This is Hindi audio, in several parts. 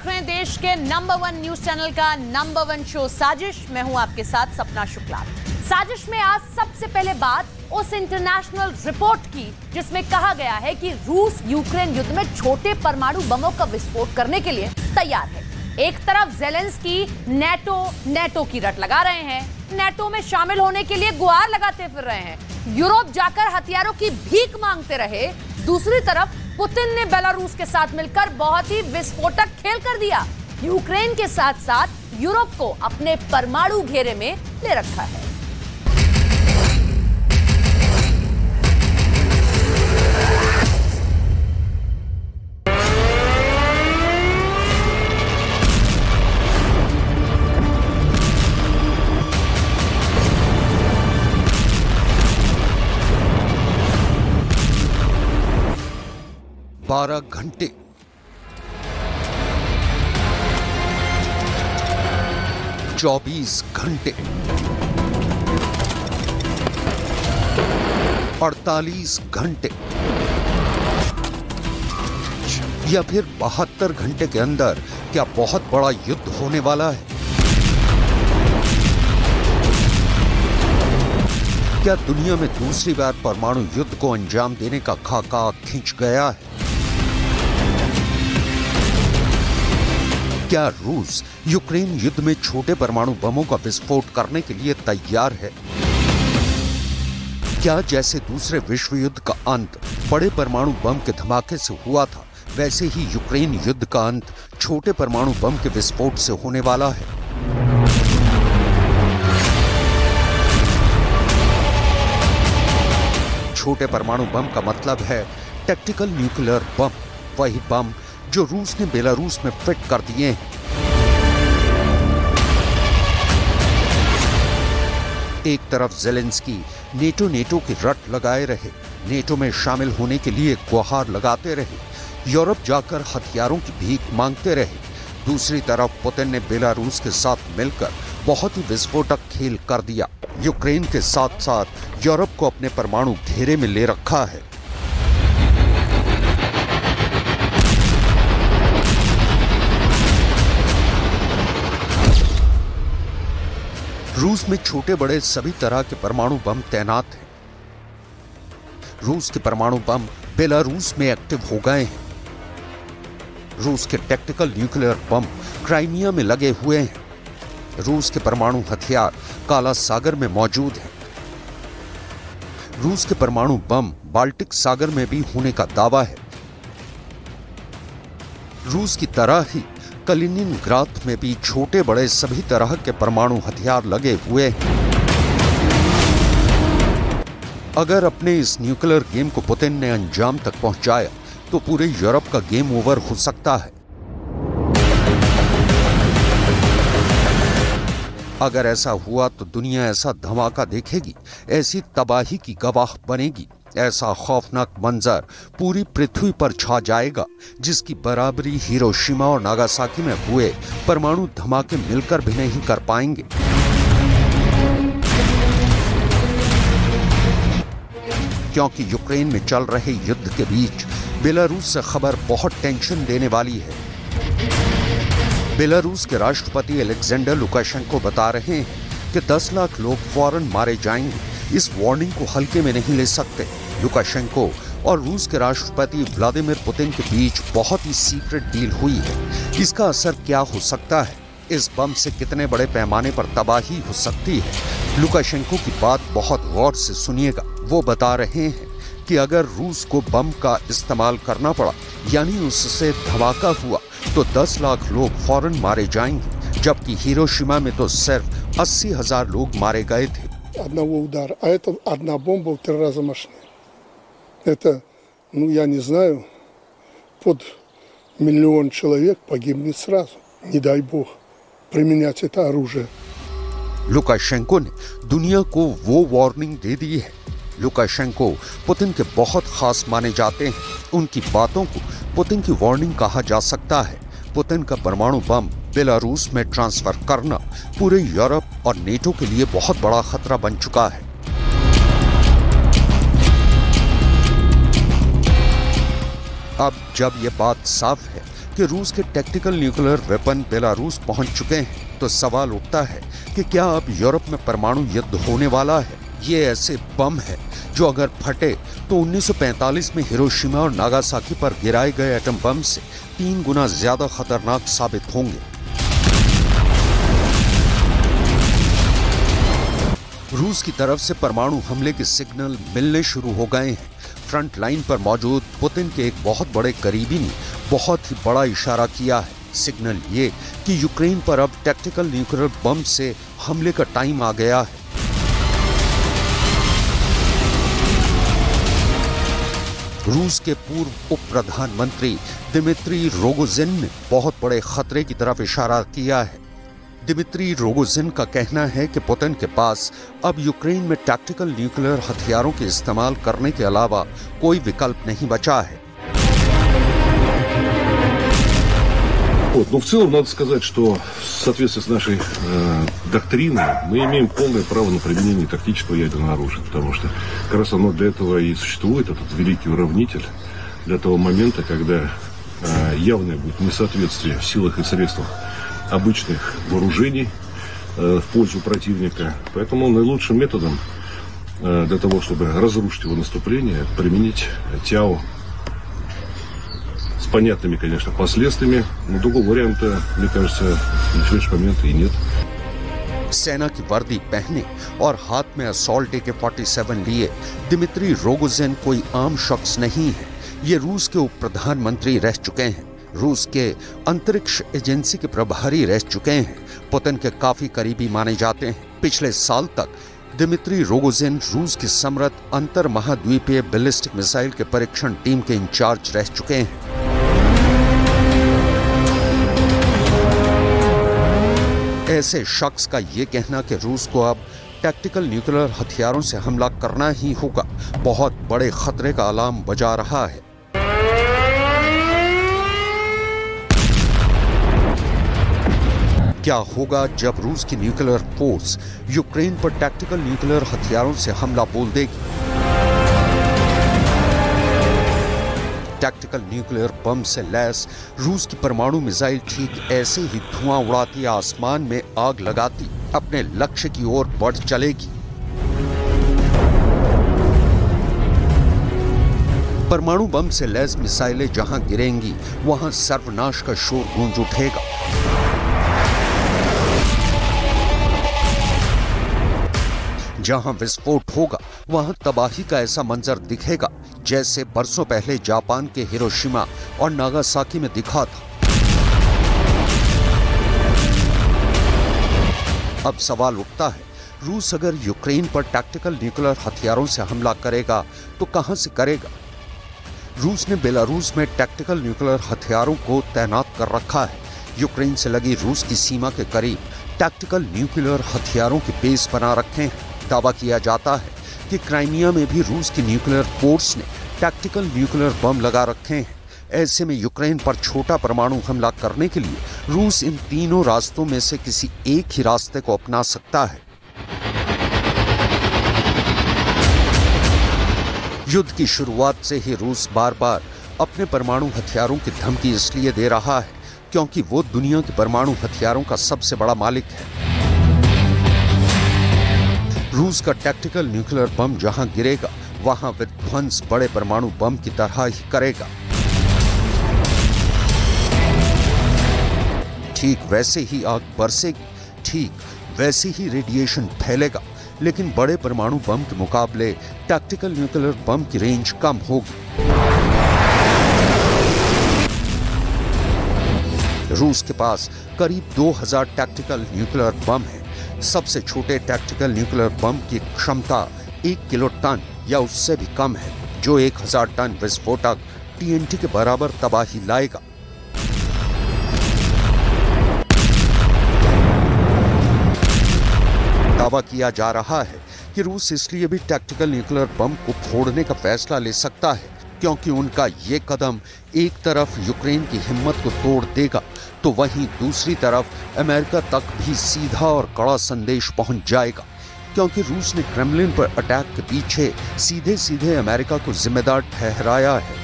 रहे हैं देश के नंबर 1 न्यूज चैनल का नंबर 1 शो साजिश। मैं हूं आपके साथ सपना शुक्ला। साजिश में आज सबसे पहले बात उस इंटरनेशनल रिपोर्ट की जिसमें कहा गया है कि रूस यूक्रेन युद्ध में छोटे परमाणु बमों का विस्फोट करने के लिए तैयार है। एक तरफ ज़ेलेंस्की नेटो की रट लगा रहे हैं, नेटो में शामिल होने के लिए गुहार लगाते फिर रहे हैं, यूरोप जाकर हथियारों की भीख मांगते रहे। दूसरी तरफ पुतिन ने बेलारूस के साथ मिलकर बहुत ही विस्फोटक खेल कर दिया। यूक्रेन के साथ साथ यूरोप को अपने परमाणु घेरे में ले रखा है। बारह घंटे 24 घंटे 48 घंटे या फिर 72 घंटे के अंदर क्या बहुत बड़ा युद्ध होने वाला है? क्या दुनिया में दूसरी बार परमाणु युद्ध को अंजाम देने का खाका खिंच गया है? क्या रूस यूक्रेन युद्ध में छोटे परमाणु बमों का विस्फोट करने के लिए तैयार है? क्या जैसे दूसरे विश्व युद्ध का अंत बड़े परमाणु बम के धमाके से हुआ था, वैसे ही यूक्रेन युद्ध का अंत छोटे परमाणु बम के विस्फोट से होने वाला है? छोटे परमाणु बम का मतलब है टैक्टिकल न्यूक्लियर बम, वही बम जो रूस ने बेलारूस में फिट कर दिए हैं। एक तरफ ज़ेलेंस्की नेटो की रट लगाए रहे, नेटो में शामिल होने के लिए गुहार लगाते रहे, यूरोप जाकर हथियारों की भीख मांगते रहे। दूसरी तरफ पुतिन ने बेलारूस के साथ मिलकर बहुत ही विस्फोटक खेल कर दिया। यूक्रेन के साथ साथ यूरोप को अपने परमाणु घेरे में ले रखा है। रूस में छोटे बड़े सभी तरह के परमाणु बम तैनात हैं। रूस के परमाणु बम बेलारूस में एक्टिव हो गए हैं। रूस के टैक्टिकल न्यूक्लियर बम क्राइमिया में लगे हुए हैं। रूस के परमाणु हथियार काला सागर में मौजूद हैं। रूस के परमाणु बम बाल्टिक सागर में भी होने का दावा है। रूस की तरह ही कलिनिनग्राद में भी छोटे बड़े सभी तरह के परमाणु हथियार लगे हुए हैं। अगर अपने इस न्यूक्लियर गेम को पुतिन ने अंजाम तक पहुंचाया तो पूरे यूरोप का गेम ओवर हो सकता है। अगर ऐसा हुआ तो दुनिया ऐसा धमाका देखेगी, ऐसी तबाही की गवाह बनेगी, ऐसा खौफनाक मंजर पूरी पृथ्वी पर छा जाएगा जिसकी बराबरी हिरोशिमा और नागासाकी में हुए परमाणु धमाके मिलकर भी नहीं कर पाएंगे। क्योंकि यूक्रेन में चल रहे युद्ध के बीच बेलारूस से खबर बहुत टेंशन देने वाली है। बेलारूस के राष्ट्रपति अलेक्जेंडर लुकाशेंको बता रहे हैं कि 10 लाख लोग फौरन मारे जाएंगे। इस वार्निंग को हल्के में नहीं ले सकते। लुकाशेंको और रूस के राष्ट्रपति व्लादिमीर पुतिन के बीच बहुत ही सीक्रेट डील हुई है। इसका असर क्या हो सकता है? इस बम से कितने बड़े पैमाने पर तबाही हो सकती है? लुकाशेंको की बात बहुत गौर से सुनिएगा। वो बता रहे हैं कि अगर रूस को बम का इस्तेमाल करना पड़ा, यानी उससे धमाका हुआ, तो 10 लाख लोग फौरन मारे जाएंगे, जबकि हिरोशिमा में तो सिर्फ 80,000 लोग मारे गए थे। Одного удара, а это одна бомба в 3 раза мощнее. Это, я не знаю, под 1 миллион человек погибнет сразу. Не дай бог применять это оружие. लुकाशेंको ने दुनिया को वो वार्निंग दे दी है। लुकाशेंको पुतिन के बहुत खास माने जाते हैं। उनकी बातों को पुतिन की वार्निंग कहा जा सकता है। पुतिन का परमाणु बम बेलारूस में ट्रांसफर करना पूरे यूरोप और नेटो के लिए बहुत बड़ा खतरा बन चुका है। अब जब ये बात साफ है कि रूस के टैक्टिकल न्यूक्लियर वेपन बेलारूस पहुंच चुके हैं, तो सवाल उठता है कि क्या अब यूरोप में परमाणु युद्ध होने वाला है? ये ऐसे बम है जो अगर फटे तो 1945 में हिरोशिमा और नागासाकी पर गिराए गए एटम बम से 3 गुना ज्यादा खतरनाक साबित होंगे। रूस की तरफ से परमाणु हमले के सिग्नल मिलने शुरू हो गए हैं। फ्रंट लाइन पर मौजूद पुतिन के एक बहुत बड़े करीबी ने बहुत ही बड़ा इशारा किया है। सिग्नल ये कि यूक्रेन पर अब टैक्टिकल न्यूक्लियर बम से हमले का टाइम आ गया है। रूस के पूर्व उप प्रधानमंत्री दिमित्री रोगोजिन ने बहुत बड़े खतरे की तरफ इशारा किया है। दिमित्री रोगोजिन का कहना है कि पुतिन के पास अब यूक्रेन में टैक्टिकल न्यूक्लियर हथियारों के इस्तेमाल करने के अलावा कोई विकल्प नहीं बचा है। Но в целом надо сказать, что в соответствии с нашей доктриной мы имеем полное право на применение тактического ядерного оружия, потому что как раз оно для этого и существует, этот великий уравнитель, для того момента, когда явное будет несоответствие в силах и средствах обычных вооружений в пользу противника. Поэтому наилучшим методом для того, чтобы разрушить его наступление, применить ТЯО с понятными, конечно, последствиями. Но другого варианта, мне кажется, на сегодняшний момент и нет. सेना की वर्दी पहने और हाथ में असॉल्ट AK-47 लिए दिमित्री रोगोजिन कोई आम शख्स नहीं है। ये रूस के उप प्रधानमंत्री रह चुके हैं, रूस के अंतरिक्ष एजेंसी के प्रभारी रह चुके हैं, पुतिन के काफी करीबी माने जाते हैं। पिछले साल तक दिमित्री रोगोजिन रूस की समृद्ध अंतर महाद्वीपीय बैलिस्टिक मिसाइल के परीक्षण टीम के इंचार्ज रह चुके हैं। ऐसे शख्स का ये कहना कि रूस को अब टैक्टिकल न्यूक्लियर हथियारों से हमला करना ही होगा, बहुत बड़े खतरे का अलार्म बजा रहा है। क्या होगा जब रूस की न्यूक्लियर फोर्स यूक्रेन पर टैक्टिकल न्यूक्लियर हथियारों से हमला बोल देगी? टैक्टिकल न्यूक्लियर बम से लैस रूस की परमाणु मिसाइल ठीक ऐसे ही धुआं उड़ाती आसमान में आग लगाती अपने लक्ष्य की ओर बढ़ चलेगी। परमाणु बम से लैस मिसाइलें जहां गिरेंगी वहां सर्वनाश का शोर गूंज उठेगा। जहां विस्फोट होगा वहां तबाही का ऐसा मंजर दिखेगा जैसे बरसों पहले जापान के हिरोशिमा और नागासाकी में दिखा था। अब सवाल उठता है, रूस अगर यूक्रेन पर टैक्टिकल न्यूक्लियर हथियारों से हमला करेगा तो कहां से करेगा? रूस ने बेलारूस में टैक्टिकल न्यूक्लियर हथियारों को तैनात कर रखा है। यूक्रेन से लगी रूस की सीमा के करीब टैक्टिकल न्यूक्लियर हथियारों के बेस बना रखे हैं। दावा किया जाता है कि क्राइमिया में भी रूस की न्यूक्लियर फोर्स ने टैक्टिकल न्यूक्लियर बम लगा रखे हैं। ऐसे में यूक्रेन पर छोटा परमाणु हमला करने के लिए रूस इन तीनों रास्तों में से किसी एक ही रास्ते को अपना सकता है। युद्ध की शुरुआत से ही रूस बार बार अपने परमाणु हथियारों की धमकी इसलिए दे रहा है क्योंकि वो दुनिया के परमाणु हथियारों का सबसे बड़ा मालिक है। रूस का टैक्टिकल न्यूक्लियर बम जहां गिरेगा वहां विध्वंस बड़े परमाणु बम की तरह ही करेगा। ठीक वैसे ही आग बरसेगी, ठीक वैसे ही रेडिएशन फैलेगा, लेकिन बड़े परमाणु बम के मुकाबले टैक्टिकल न्यूक्लियर बम की रेंज कम होगी। रूस के पास करीब 2000 टैक्टिकल न्यूक्लियर बम है। सबसे छोटे टैक्टिकल न्यूक्लियर बम की क्षमता 1 किलो टन या उससे भी कम है, जो 1000 टन विस्फोटक TNT के बराबर तबाही लाएगा। दावा किया जा रहा है कि रूस इसलिए भी टैक्टिकल न्यूक्लियर बम को फोड़ने का फैसला ले सकता है क्योंकि उनका ये कदम एक तरफ यूक्रेन की हिम्मत को तोड़ देगा तो वहीं दूसरी तरफ अमेरिका तक भी सीधा और कड़ा संदेश पहुंच जाएगा, क्योंकि रूस ने क्रेमलिन पर अटैक के पीछे सीधे सीधे अमेरिका को जिम्मेदार ठहराया है।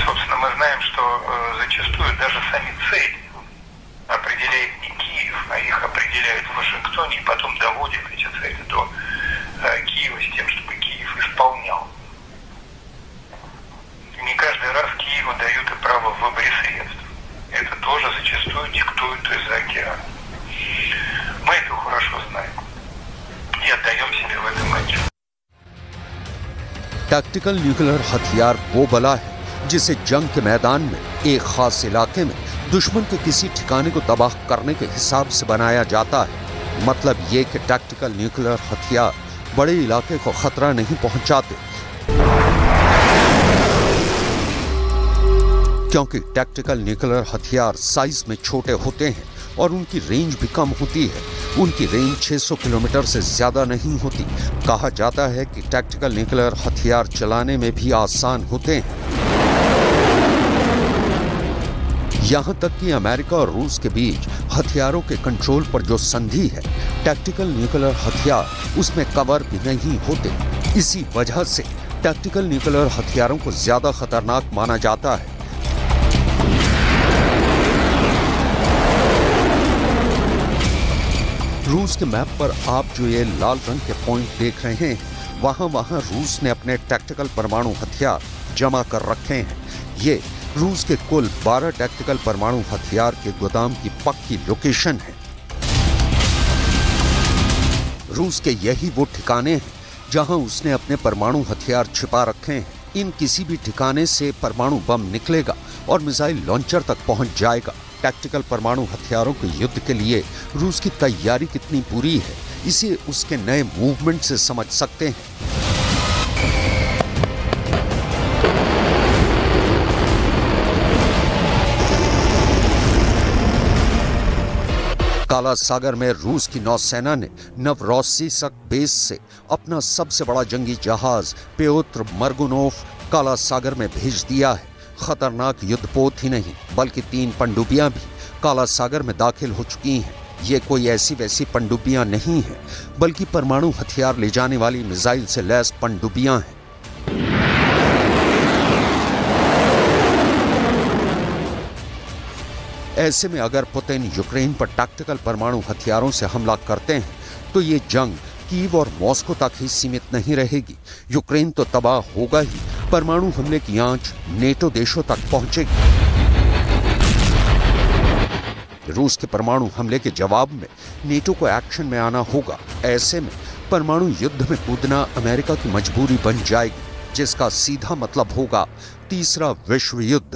Собственно, мы знаем, зачастую даже сами цели определяет не Киев, а их определяют в Вашингтоне и потом доводят эти цели до Киева с тем, чтобы Киев исполнял. Не каждый раз Киеву дают и право в выборе средств. Это тоже зачастую диктуют из-за океана. Мы это хорошо знаем и отдаем себе в этом отчет. टैक्टिकल न्यूक्लियर हथियार वो बला है जिसे जंग के मैदान में एक खास इलाके में दुश्मन के किसी ठिकाने को तबाह करने के हिसाब से बनाया जाता है। मतलब ये कि टैक्टिकल न्यूक्लियर हथियार बड़े इलाके को खतरा नहीं पहुंचाते, क्योंकि टैक्टिकल न्यूक्लियर हथियार साइज में छोटे होते हैं और उनकी रेंज भी कम होती है। उनकी रेंज 600 किलोमीटर से ज्यादा नहीं होती। कहा जाता है कि टैक्टिकल न्यूक्लियर हथियार चलाने में भी आसान होते हैं। यहां तक कि अमेरिका और रूस के बीच हथियारों के कंट्रोल पर जो संधि है, टैक्टिकल न्यूक्लियर हथियार उसमें कवर भी नहीं होते। इसी वजह से टैक्टिकल न्यूक्लियर हथियारों को ज्यादा खतरनाक माना जाता है। रूस के मैप पर आप जो ये लाल रंग के पॉइंट देख रहे हैं, वहां रूस ने अपने टैक्टिकल परमाणु हथियार जमा कर रखे हैं। ये रूस के कुल 12 टैक्टिकल परमाणु हथियार के गोदाम की पक्की लोकेशन है। रूस के यही वो ठिकाने हैं जहां उसने अपने परमाणु हथियार छिपा रखे हैं। इन किसी भी ठिकाने से परमाणु बम निकलेगा और मिसाइल लॉन्चर तक पहुंच जाएगा। टैक्टिकल परमाणु हथियारों के युद्ध के लिए रूस की तैयारी कितनी पूरी है, इसे उसके नए मूवमेंट से समझ सकते हैं। काला सागर में रूस की नौसेना ने नवरोसिस्क बेस से अपना सबसे बड़ा जंगी जहाज प्योत्र मर्गुनोव काला सागर में भेज दिया है। खतरनाक युद्धपोत ही नहीं बल्कि 3 पनडुब्बियां भी काला सागर में दाखिल हो चुकी हैं। ये कोई ऐसी वैसी पनडुब्बियां नहीं हैं, बल्कि परमाणु हथियार ले जाने वाली मिसाइल से लैस पनडुब्बियां हैं। ऐसे में अगर पुतिन यूक्रेन पर टैक्टिकल परमाणु हथियारों से हमला करते हैं तो ये जंग कीव और मॉस्को तक ही सीमित नहीं रहेगी। यूक्रेन तो तबाह होगा ही, परमाणु हमले की आंच नेटो देशों तक पहुंचेगी। रूस के परमाणु हमले के जवाब में नेटो को एक्शन में आना होगा। ऐसे में परमाणु युद्ध में कूदना अमेरिका की मजबूरी बन जाएगी, जिसका सीधा मतलब होगा तीसरा विश्व युद्ध।